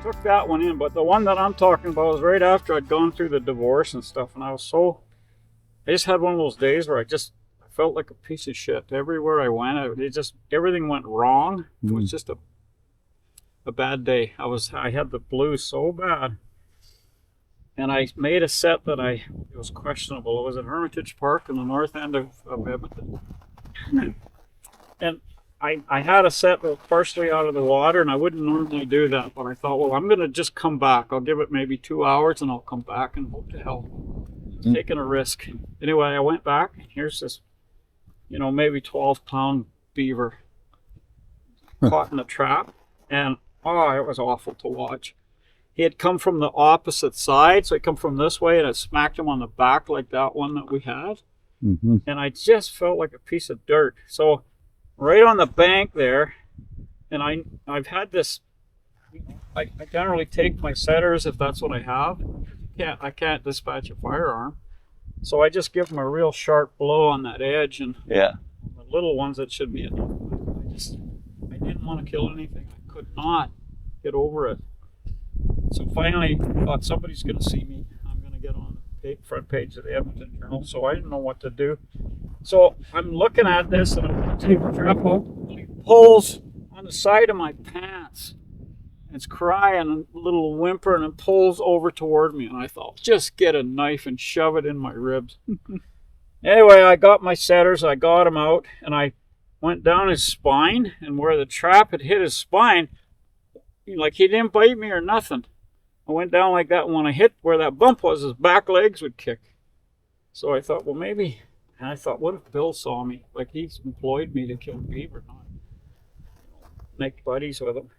took that one in, but the one that I'm talking about was right after I'd gone through the divorce and stuff, and I just had one of those days where I felt like a piece of shit. Everywhere I went, everything went wrong. It was just a bad day. I had the blues so bad. And I made a set that it was questionable. It was at Hermitage Park in the north end of Edmonton. And I had a set that was partially out of the water, and I wouldn't normally do that, but I thought, well, I'm going to just come back. I'll give it maybe 2 hours, and I'll come back and hope to help. Taking a risk. Anyway, I went back. Here's this, maybe 12-pound beaver caught in a trap, and it was awful to watch. He had come from the opposite side, so he come from this way, and it smacked him on the back like that one that we had. And I just felt like a piece of dirt. So right on the bank there, and I've had this, I generally take my setters if that's what I have. I can't dispatch a firearm. So I just give them a real sharp blow on that edge, and the little ones that should be enough. I didn't want to kill anything. I could not get over it. So finally, I thought somebody's going to see me. I'm going to get on the front page of the Edmonton Journal. So I didn't know what to do. So I'm looking at this, and I'm going to take the trap out. And he pulls on the side of my pants. It's crying, a little whimpering, and pulls over toward me. And I thought, just get a knife and shove it in my ribs. Anyway, I got my setters. I got him out, and I went down his spine. And where the trap had hit his spine, like he didn't bite me or nothing. I went down like that, and when I hit where that bump was, his back legs would kick. So I thought, well, maybe, and I thought, what if Bill saw me? Like, he's employed me to kill beaver, not make buddies with him.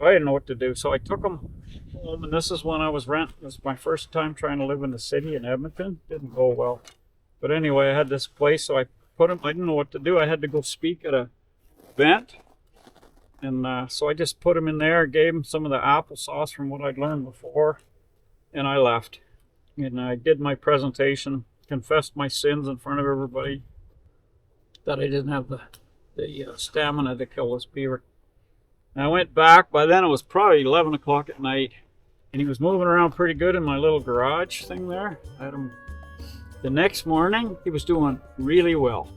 I didn't know what to do, so I took him home, and this is when I was renting. It was my first time trying to live in the city in Edmonton. Didn't go well. But anyway, I had this place, so I didn't know what to do. I had to go speak at a event. And so I just put him in there, gave him some of the applesauce from what I'd learned before, and I left. And I did my presentation, confessed my sins in front of everybody, that I didn't have the stamina to kill this beaver. And I went back. By then it was probably 11 o'clock at night, and he was moving around pretty good in my little garage thing there. I had him. The next morning, he was doing really well,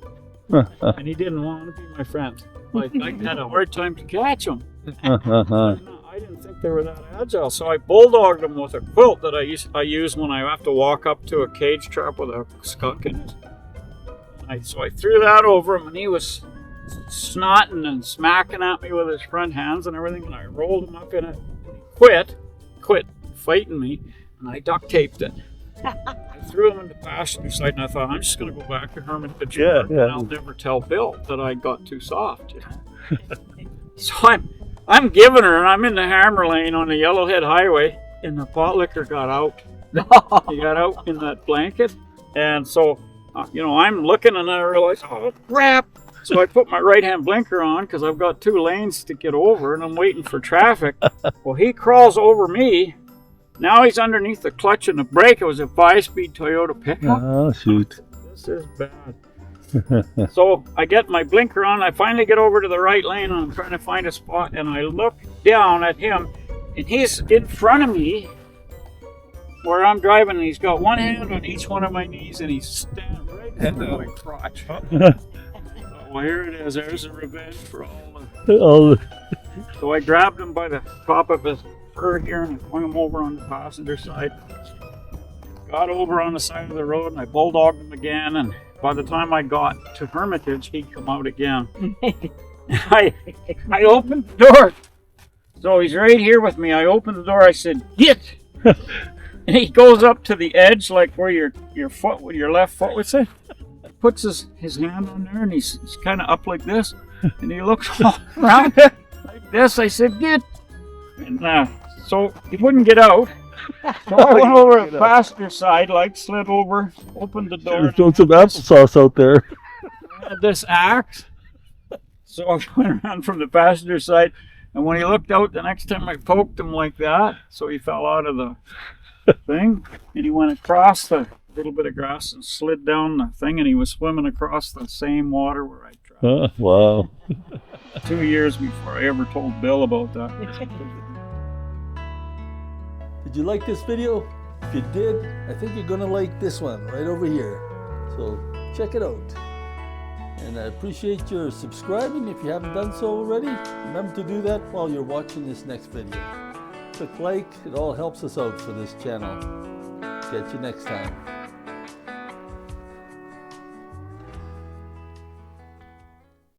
and he didn't want to be my friend. Like, I had a hard time to catch them. I didn't think they were that agile, so I bulldogged them with a quilt that I use when I have to walk up to a cage trap with a skunk in it. So I threw that over him, and he was snotting and smacking at me with his front hands and everything, and I rolled him up in it. Quit fighting me, and I duct taped it. I threw him in the passenger side, and I thought, I'm just going to go back to Hermitage Park, and I'll never tell Bill that I got too soft. So I'm giving her, and I'm in the hammer lane on the Yellowhead Highway, and the pot liquor got out. He got out in that blanket, and so, I'm looking, and I realize, oh, crap. So I put my right-hand blinker on, because I've got 2 lanes to get over, and I'm waiting for traffic. Well, he crawls over me. Now he's underneath the clutch and the brake. It was a 5-speed Toyota pickup. Oh, shoot. This is bad. So I get my blinker on. I finally get over to the right lane, and I'm trying to find a spot. And I look down at him, and he's in front of me where I'm driving. And he's got one hand on each one of my knees, and he's standing right in my crotch. Well, here it is. There's a revenge for all. So I grabbed him by the top of his fur here, and I swung him over on the passenger side. Got over on the side of the road, and I bulldogged him again, and by the time I got to Hermitage, he'd come out again. I opened the door. So he's right here with me. I opened the door. I said, "Get!" And he goes up to the edge, like where your left foot would say. Puts his hand on there, and he's kind of up like this, and he looks all around like this. I said, "Get!" And so he wouldn't get out. So I went over the passenger side, slid over, opened the door. There's some applesauce out there. I had this axe. So I went around from the passenger side, and when he looked out, the next time I poked him like that, so he fell out of the thing, and he went across the little bit of grass and slid down the thing, and he was swimming across the same water where I traveled. Wow. 2 years before I ever told Bill about that. Did you like this video? If you did, I think you're gonna like this one right over here. So check it out. And I appreciate your subscribing if you haven't done so already. Remember to do that while you're watching this next video. Click like, it all helps us out for this channel. Catch you next time.